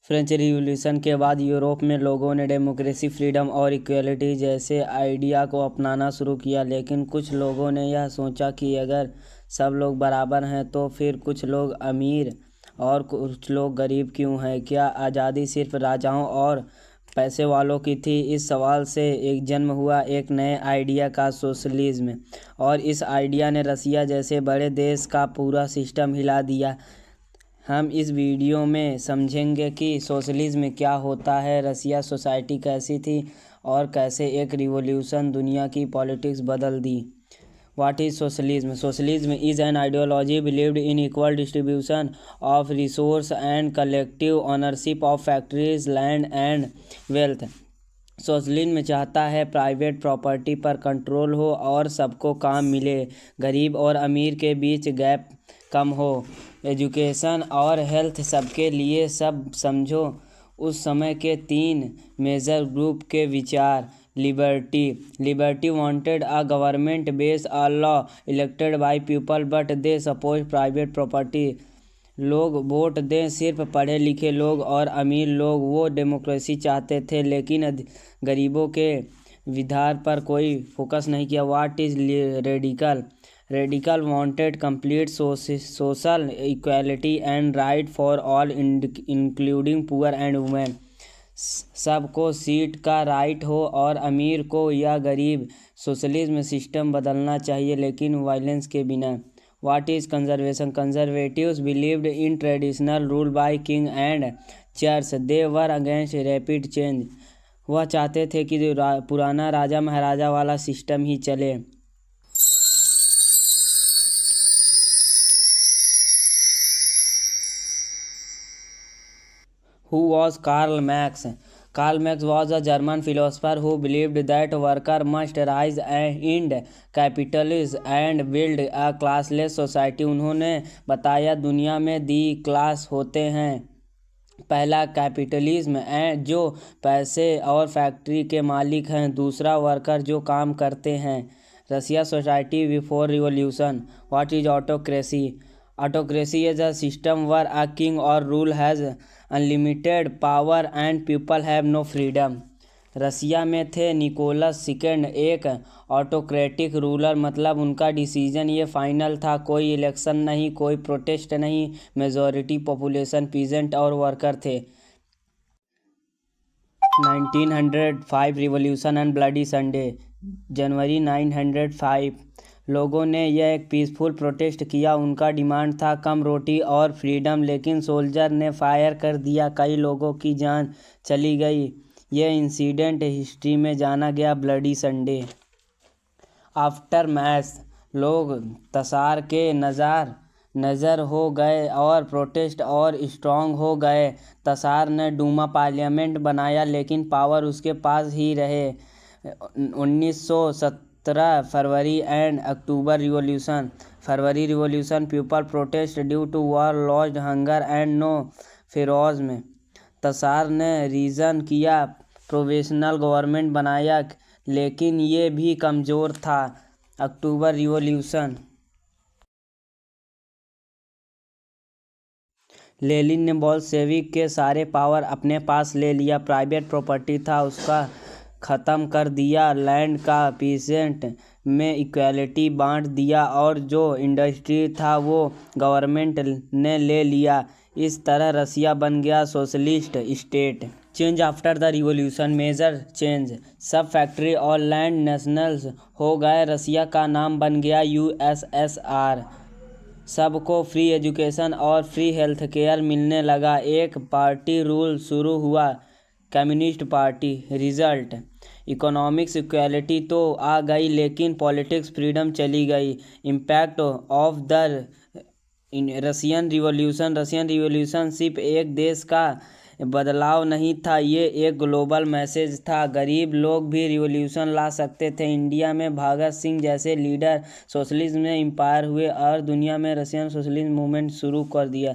French revolution के बाद Europe में लोगों ने डेमोक्रेसी, फ्रीडम और इक्वलिटी जैसे आइडिया को अपनाना शुरू किया। लेकिन कुछ लोगों ने यह सोचा कि अगर सब लोग बराबर हैं तो फिर कुछ लोग अमीर और कुछ लोग गरीब क्यों हैं? क्या आज़ादी सिर्फ राजाओं और पैसे वालों की थी? इस सवाल से एक जन्म हुआ एक नए आइडिया का, सोशलिज्म। और इस आइडिया ने रसिया जैसे बड़े देश का पूरा सिस्टम हिला दिया। हम इस वीडियो में समझेंगे कि सोशलिज्म क्या होता है, रसिया सोसाइटी कैसी थी और कैसे एक रिवॉल्यूशन दुनिया की पॉलिटिक्स बदल दी। What is socialism? Socialism is an ideology believed in equal distribution of resource and collective ownership of factories, land and wealth. Socialism चाहता है प्राइवेट प्रॉपर्टी पर कंट्रोल हो और सबको काम मिले, गरीब और अमीर के बीच गैप कम हो, एजुकेशन और हेल्थ सबके लिए, सब समझो। उस समय के तीन मेजर ग्रुप के विचार। Liberty wanted a government based on law elected by people but they suppose private property. लोग वोट दें, सिर्फ पढ़े लिखे लोग और अमीर लोग। वो डेमोक्रेसी चाहते थे लेकिन गरीबों के विधार पर कोई फोकस नहीं किया। What is radical wanted complete social equality and right for all including poor and women. सबको सीट का राइट हो और अमीर को या गरीब। सोशलिज्म सिस्टम बदलना चाहिए लेकिन वायलेंस के बिना। What is conservation? Conservatives believed in traditional rule by king and church. They were against rapid change. वह चाहते थे कि पुराना राजा महाराजा वाला सिस्टम ही चले। Who was Karl Marx? Karl Marx was a German philosopher who believed that worker must rise and capitalize and build a classless society. उन्होंने बताया दुनिया में दी क्लास होते हैं, पहला कैपिटलिज्म जो पैसे और फैक्ट्री के मालिक हैं, दूसरा वर्कर जो काम करते हैं। Russia society before revolution. What is autocracy? Autocracy is a system where a king or rule has unlimited power and people have no freedom. रसिया में थे निकोलस सेकेंड, एक ऑटोक्रेटिक रूलर, मतलब उनका डिसीजन ये फाइनल था, कोई इलेक्शन नहीं, कोई प्रोटेस्ट नहीं, मेजॉरिटी पॉपुलेशन पीजेंट और वर्कर थे। 1905 रिवॉल्यूशन एंड ब्लडी संडे। जनवरी 905 लोगों ने यह एक पीसफुल प्रोटेस्ट किया। उनका डिमांड था कम रोटी और फ्रीडम, लेकिन सोल्जर ने फायर कर दिया, कई लोगों की जान चली गई। यह इंसिडेंट हिस्ट्री में जाना गया ब्लडी संडे। आफ्टर मैच लोग तसार के नज़र हो गए और प्रोटेस्ट और स्ट्रांग हो गए। तसार ने डूमा पार्लियामेंट बनाया लेकिन पावर उसके पास ही रहे। 1917 February and October revolution. February revolution, people protest due to war, lost hunger and no फेरोज्म। तसार ने रीजन किया, प्रोविजनल गवर्नमेंट बनाया लेकिन ये भी कमज़ोर था। अक्टूबर रिवॉल्यूशन। लेनिन ने बोल्शेविक के सारे पावर अपने पास ले लिया। प्राइवेट प्रॉपर्टी था उसका ख़त्म कर दिया, लैंड का पीसेंट में इक्वालिटी बांट दिया और जो इंडस्ट्री था वो गवर्नमेंट ने ले लिया। इस तरह रसिया बन गया socialist state. Change after the revolution, major change, सब फैक्ट्री और लैंड नेशनल्स हो गए। रसिया का नाम बन गया यूएसएसआर। सबको फ्री एजुकेशन और फ्री हेल्थ केयर मिलने लगा। एक पार्टी रूल शुरू हुआ, communist party. Result, economics equality तो आ गई लेकिन पॉलिटिक्स फ्रीडम चली गई। Impact of the Russian revolution सिर्फ एक देश का बदलाव नहीं था, ये एक ग्लोबल मैसेज था। गरीब लोग भी रिवॉल्यूशन ला सकते थे। इंडिया में भगत सिंह जैसे लीडर सोशलिज्म में इंस्पायर हुए और दुनिया में रशियन सोशलिज्म मूवमेंट शुरू कर दिया।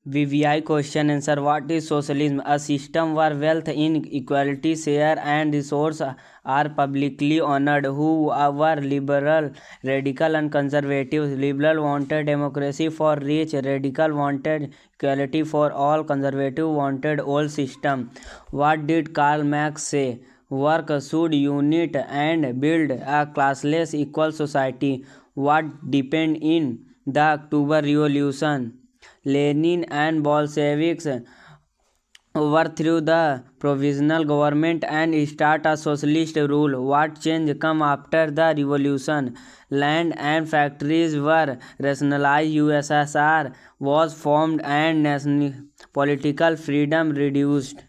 VVI question answer. What is socialism? A system where wealth inequality, share and resource are publicly honored. Who were liberal, radical and conservative? Liberal wanted democracy for rich, radical wanted equality for all, conservative wanted old system. What did Karl Marx say? Work should unite and build a classless equal society. What depend in the October Revolution? Lenin and Bolsheviks overthrew the provisional government and start a socialist rule. What change come after the revolution? Land and factories were rationalized. USSR was formed and national political freedom reduced.